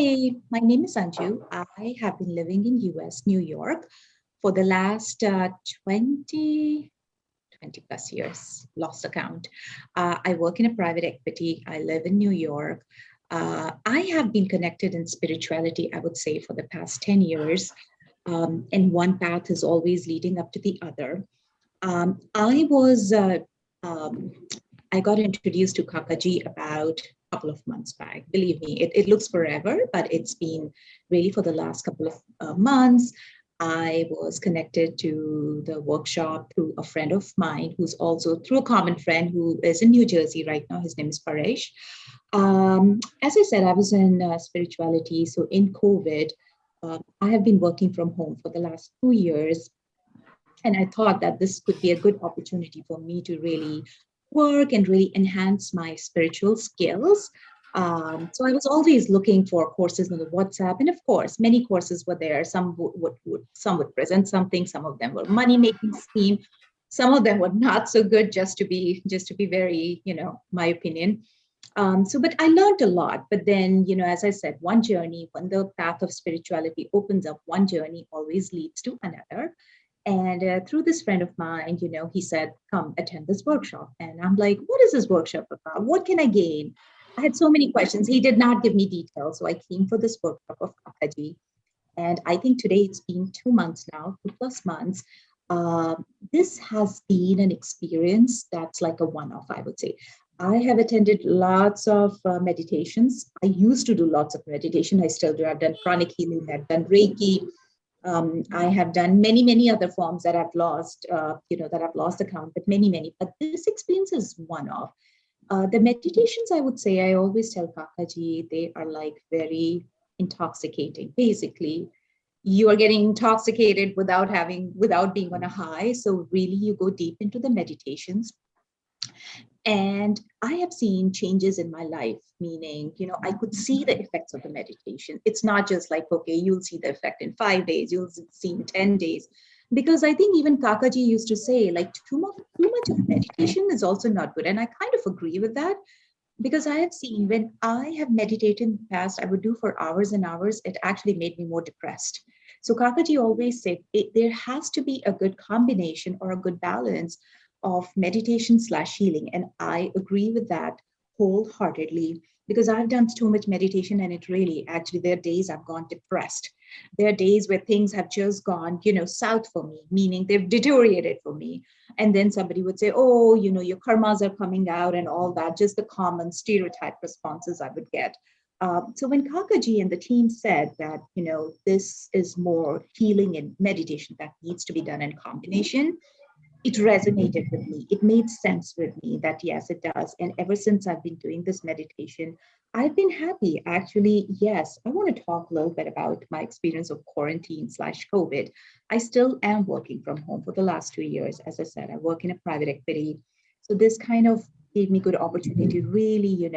Hi, my name is Anju. I have been living in US, New York, for the last 20, 20 plus years, lost account. I work in a private equity. I live in New York. I have been connected in spirituality, I would say, for the past 10 years. And one path is always leading up to the other. I was um, I got introduced to Kakaji about a couple of months back. Believe me, it looks forever, but it's been really for the last couple of months. I was connected to the workshop through a friend of mine who's also through a common friend who is in New Jersey right now. His name is Paresh. As I said, I was in spirituality. So in COVID, I have been working from home for the last 2 years. And I thought that this could be a good opportunity for me to really work and really enhance my spiritual skills. So I was always looking for courses on the WhatsApp, and of course, many courses were there. Some some would present something. Some of them were money making scheme. Some of them were not so good. Just to be very, my opinion. But I learned a lot. But then, as I said, one journey, when the path of spirituality opens up, one journey always leads to another. And through this friend of mine, he said, come attend this workshop. And I'm like, what is this workshop about? What can I gain? I had so many questions. He did not give me details. So I came for this workshop of Kakaji. And I think today it's been 2 months now, 2+ months. Uh, this has been an experience that's like a one-off, I would say. I have attended lots of meditations. I used to do lots of meditation. I still do. I've done chronic healing. I've done Reiki. I have done many, many other forms that I've lost, that I've lost account, but many, many. But this experience is one-off. The meditations, I would say, I always tell Kakaji, they are like very intoxicating. Basically, you are getting intoxicated without being on a high. So really, you go deep into the meditations. And I have seen changes in my life, meaning, I could see the effects of the meditation. It's not just like, okay, you'll see the effect in 5 days, you'll see in 10 days. Because I think even Kakaji used to say, like, too much of meditation is also not good. And I kind of agree with that because I have seen when I have meditated in the past, I would do for hours and hours, it actually made me more depressed. So Kakaji always said there has to be a good combination or a good balance of meditation/healing. And I agree with that wholeheartedly because I've done so much meditation and it really, actually, there are days I've gone depressed. There are days where things have just gone, south for me, meaning they've deteriorated for me. And then somebody would say, oh, your karmas are coming out and all that, just the common stereotype responses I would get. So when Kakaji and the team said that, this is more healing and meditation that needs to be done in combination, it resonated with me. It made sense with me that yes, it does. And ever since I've been doing this meditation, I've been happy. Actually, yes, I want to talk a little bit about my experience of quarantine/COVID. I still am working from home for the last 2 years. As I said, I work in a private equity. So this kind of gave me good opportunity to really,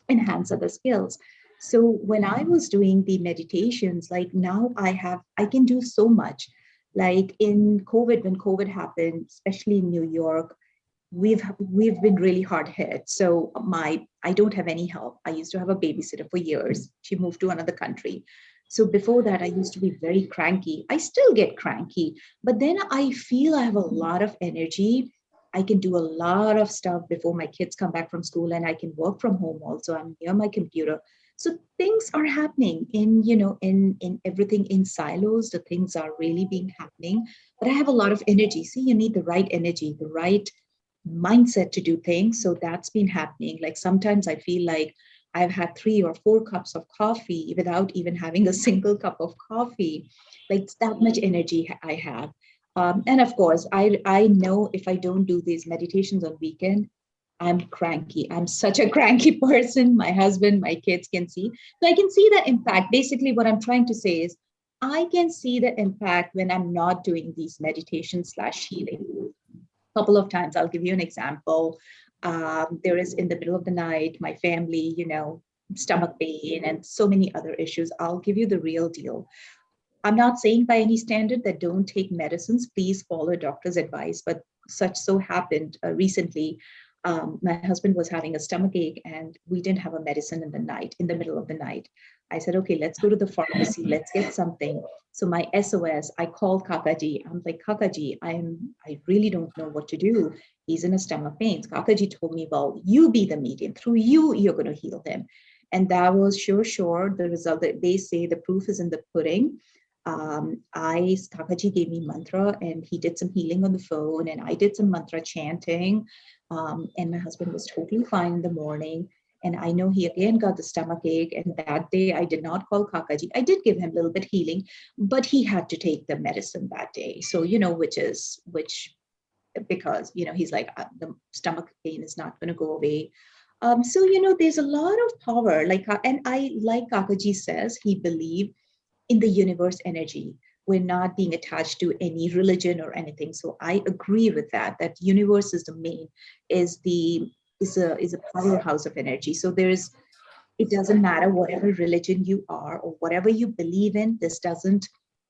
enhance other skills. So when I was doing the meditations, like now I can do so much. Like in COVID, when COVID happened, especially in New York, we've been really hard hit. So I don't have any help. I used to have a babysitter for years. She moved to another country. So before that, I used to be very cranky. I still get cranky, but then I feel I have a lot of energy. I can do a lot of stuff before my kids come back from school, and I can work from home also. I'm near my computer. So things are happening in everything in silos. The things are really being happening, but I have a lot of energy. See, you need the right energy, the right mindset to do things. So that's been happening. Like sometimes I feel like I've had 3 or 4 cups of coffee without even having a single cup of coffee. Like it's that much energy I have. And of course, I know if I don't do these meditations on weekend, I'm cranky. I'm such a cranky person. My husband, my kids can see. So I can see the impact. Basically, what I'm trying to say is I can see the impact when I'm not doing these meditation/healing. Couple of times, I'll give you an example. There is in the middle of the night, my family, stomach pain and so many other issues. I'll give you the real deal. I'm not saying by any standard that don't take medicines. Please follow doctor's advice. But such so happened recently. My husband was having a stomach ache and we didn't have a medicine in the night, in the middle of the night. I said, okay, let's go to the pharmacy. Let's get something. So my SOS, I called Kakaji. I'm like, Kakaji, I really don't know what to do. He's in a stomach pains. Kakaji told me, well, you be the medium. Through you, you're going to heal him. And that was sure. The result that they say the proof is in the pudding. Kakaji gave me mantra and he did some healing on the phone and I did some mantra chanting. And my husband was totally fine in the morning. And I know he again got the stomach ache. And that day I did not call Kakaji. I did give him a little bit healing, but he had to take the medicine that day. So, because, he's like, the stomach pain is not going to go away. So, there's a lot of power. And I, like Kakaji says, he believed in the universe energy. We're not being attached to any religion or anything. So I agree with that universe is the main, is a powerhouse of energy. So it doesn't matter whatever religion you are or whatever you believe in,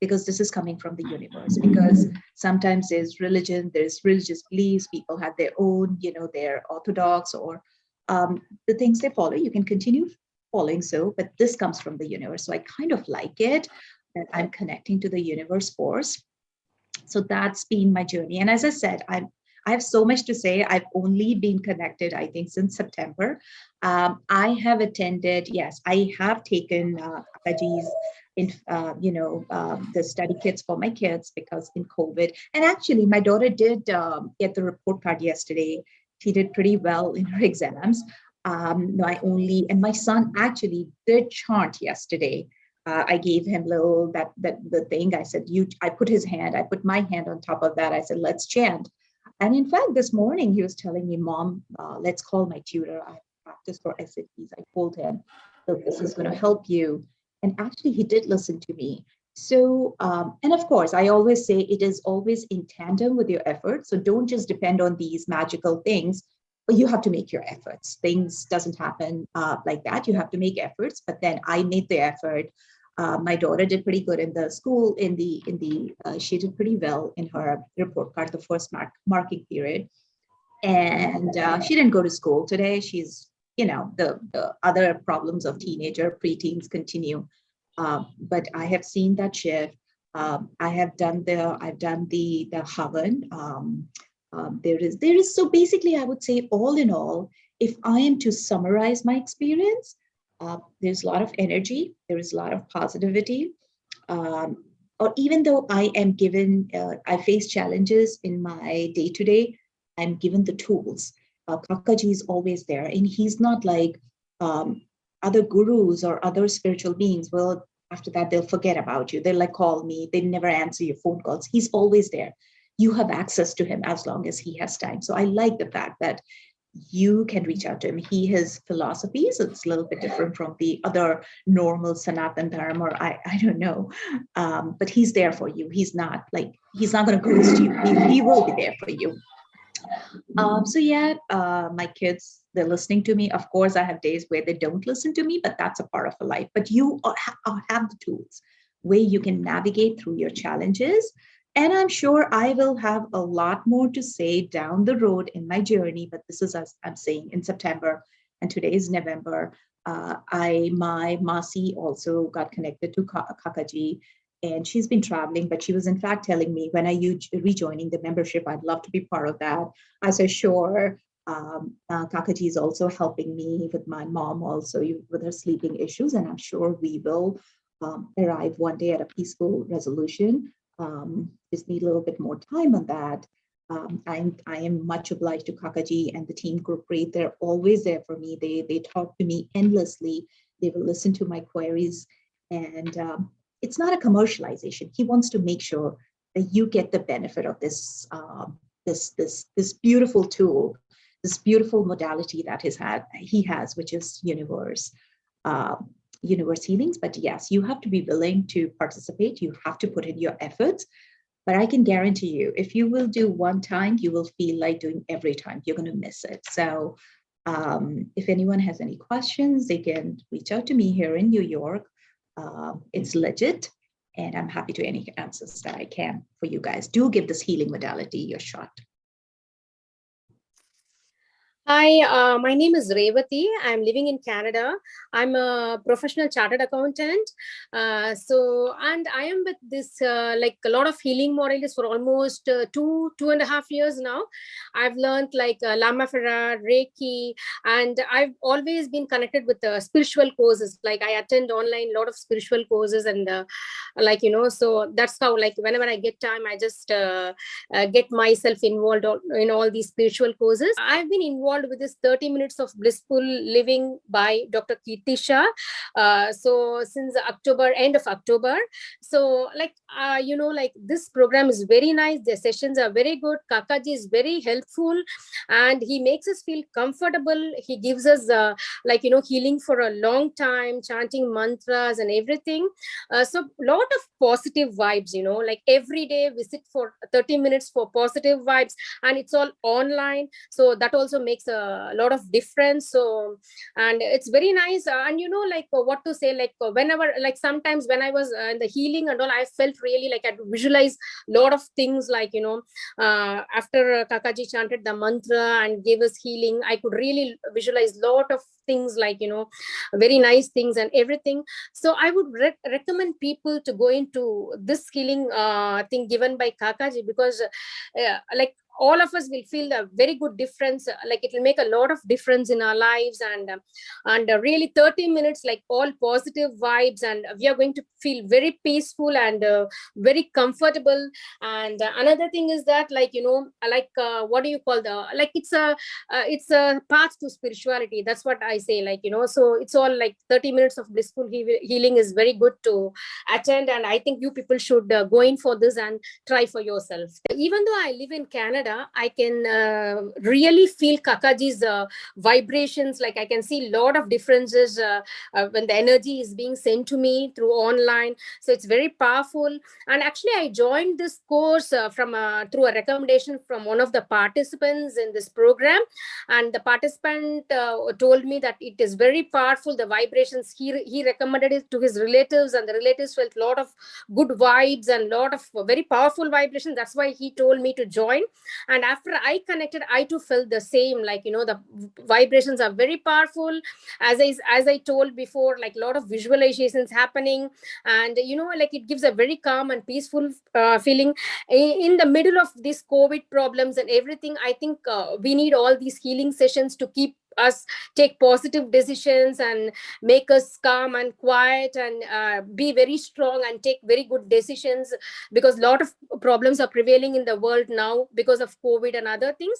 because this is coming from the universe. Because sometimes there's religious beliefs, people have their own, they're orthodox or the things they follow, you can continue following but this comes from the universe. So I kind of like it that I'm connecting to the universe force. So that's been my journey. And as I said, I have so much to say. I've only been connected, I think, since September. I have attended, yes, I have taken Akaji's the study kits for my kids because in COVID. And actually, my daughter did get the report card yesterday. She did pretty well in her exams. And my son actually did chant yesterday. I gave him the thing. I said, I put my hand on top of that. I said, let's chant. And in fact, this morning he was telling me, Mom, let's call my tutor. I practice for SATs. I told him, look, this is going to help you. And actually he did listen to me. So, and of course, I always say it is always in tandem with your efforts. So don't just depend on these magical things. But you have to make your efforts. Things doesn't happen like that. You have to make efforts. But then I made the effort. My daughter did pretty good in the school. She did pretty well in her report card, the first marking period. And she didn't go to school today. She's, the other problems of teenager, preteens continue. But I have seen that shift. I've done the Havan. There is so basically, I would say, all in all, if I am to summarize my experience, there's a lot of energy, there is a lot of positivity. Or even though I am given, I face challenges in my day-to-day, I'm given the tools. Kakaji is always there, and he's not like other gurus or other spiritual beings. Well, after that, they'll forget about you. They'll call me, they never answer your phone calls. He's always there. You have access to him as long as he has time. So I like the fact that you can reach out to him. He has philosophies. It's a little bit different from the other normal Sanatan Dharma, or I don't know. But he's there for you. He's not going to ghost you. He will be there for you. My kids, they're listening to me. Of course, I have days where they don't listen to me, but that's a part of a life. But you have the tools where you can navigate through your challenges. And I'm sure I will have a lot more to say down the road in my journey, but this is, as I'm saying, in September, and today is November. My Masi also got connected to Kakaji, and she's been traveling, but she was in fact telling me, when are you rejoining the membership? I'd love to be part of that. I said, sure. Kakaji is also helping me with my mom also with her sleeping issues, and I'm sure we will arrive one day at a peaceful resolution. Just need a little bit more time on that. I am much obliged to Kakaji and the team group. They're always there for me. They talk to me endlessly. They will listen to my queries, and it's not a commercialization. He wants to make sure that you get the benefit of this beautiful tool, this beautiful modality that he has, which is universe healings. But yes, you have to be willing to participate. You have to put in your efforts. But I can guarantee you, if you will do one time, you will feel like doing every time. You're going to miss it. So if anyone has any questions, they can reach out to me here in New York. It's legit, and I'm happy to any answers that I can for you guys. Do give this healing modality your shot. Hi, my name is Revati. I'm living in Canada. I'm a professional chartered accountant. And I am with this, like a lot of healing modalities for almost 2.5 years now. I've learned like Lama Fera, Reiki, and I've always been connected with spiritual courses. Like I attend online a lot of spiritual courses, and so that's how, like, whenever I get time, I just get myself involved in all these spiritual courses. I've been involved with this 30 minutes of blissful living by Dr. Kirti Shah. So since October, end of October. So like this program is very nice. The sessions are very good. Kakaji is very helpful, and he makes us feel comfortable. He gives us healing for a long time, chanting mantras and everything. So lot of positive vibes, like every day we sit for 30 minutes for positive vibes, and it's all online, so that also makes a lot of difference. So, and it's very nice. And what to say, whenever, like sometimes when I was in the healing and all, I felt really like I had to visualize a lot of things, after Kakaji chanted the mantra and gave us healing, I could really visualize lot of things, very nice things and everything. So I would recommend people to go into this healing thing given by Kakaji, because like all of us will feel a very good difference. Like it will make a lot of difference in our lives, and really 30 minutes, like all positive vibes, and we are going to feel very peaceful and very comfortable. And another thing is that, what do you call the, like it's a path to spirituality. That's what I say, so it's all like 30 minutes of blissful healing is very good to attend, and I think you people should go in for this and try for yourself. Even though I live in Canada, I can really feel Kakaji's vibrations. Like I can see a lot of differences when the energy is being sent to me through online. So it's very powerful. And actually, I joined this course from through a recommendation from one of the participants in this program, and the participant told me that it is very powerful. The vibrations, he recommended it to his relatives, and the relatives felt a lot of good vibes and lot of very powerful vibrations. That's why he told me to join. And after I connected, I too felt the same, the vibrations are very powerful. As I told before, like a lot of visualizations happening, and like it gives a very calm and peaceful feeling in the middle of these COVID problems and everything. I think we need all these healing sessions to keep us take positive decisions and make us calm and quiet, and be very strong and take very good decisions, because a lot of problems are prevailing in the world now because of COVID and other things.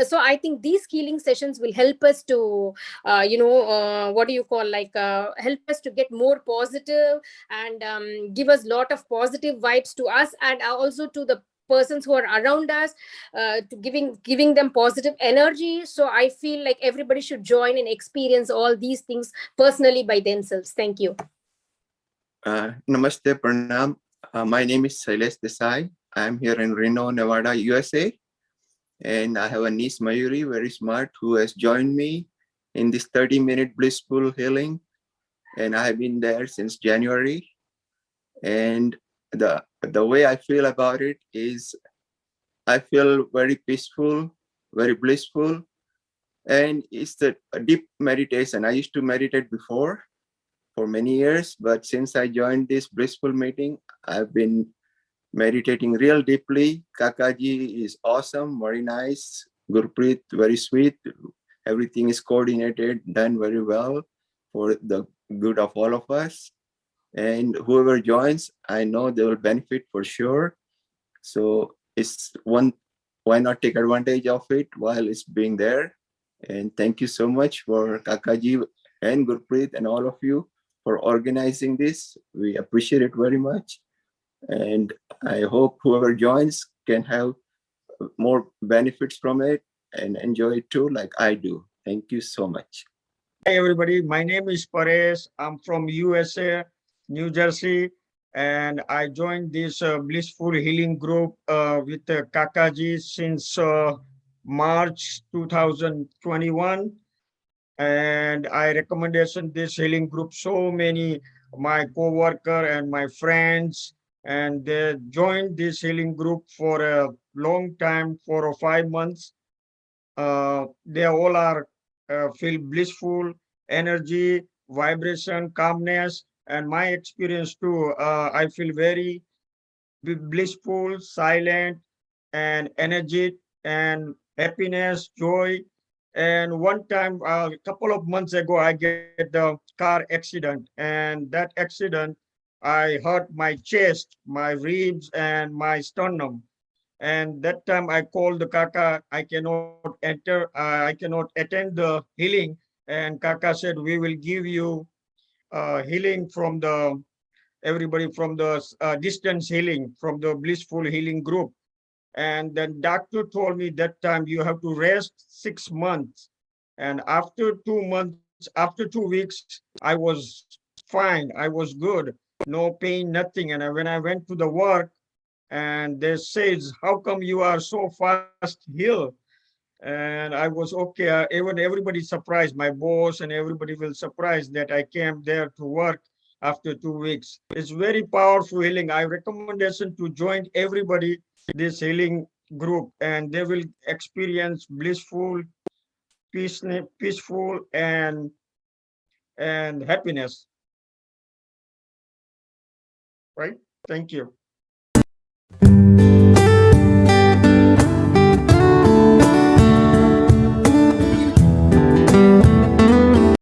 So I think these healing sessions will help us to what do you call, help us to get more positive, and give us lot of positive vibes to us, and also to the persons who are around us, to giving them positive energy. So I feel like everybody should join and experience all these things personally by themselves. Thank you. Namaste, Pranam. My name is Sailesh Desai. I'm here in Reno, Nevada, USA. And I have a niece, Mayuri, very smart, who has joined me in this 30-minute blissful healing. And I have been there since January. And the way I feel about it is I feel very peaceful, very blissful. And it's a deep meditation. I used to meditate before for many years, but since I joined this blissful meeting, I've been meditating real deeply. Kakaji is awesome, very nice. Gurpreet, very sweet. Everything is coordinated, done very well for the good of all of us. And whoever joins, I know they will benefit for sure. So it's one, why not take advantage of it while it's being there? And thank you so much for Kakaji and Gurpreet and all of you for organizing this. We appreciate it very much. And I hope whoever joins can have more benefits from it and enjoy it too, like I do. Thank you so much. Hi, everybody. My name is Paresh. I'm from USA, New Jersey, and I joined this Blissful Healing Group with Kakaji since March 2021. And I recommendation this healing group so many my co-worker and my friends, and they joined this healing group for a long time, 4 or 5 months. They all are feel blissful, energy, vibration, calmness, and my experience too. I feel very blissful, silent, and energetic, and happiness, joy. And one time, a couple of months ago, I get the car accident, and that accident, I hurt my chest, my ribs, and my sternum. And that time I called the Kaka, I cannot enter, I cannot attend the healing. And Kaka said, we will give you healing from the everybody from the distance healing, from the blissful healing group. And then doctor told me that time you have to rest 6 months. And after 2 months, after 2 weeks, I was fine. I was good, no pain, nothing. And when I went to the work, and they says, how come you are so fast healed? And I was okay. Even everybody surprised, my boss and everybody will surprised that I came there to work after 2 weeks. It's very powerful healing. I recommendation to join everybody this healing group, and they will experience blissful, peaceful, and happiness. Right? Thank you.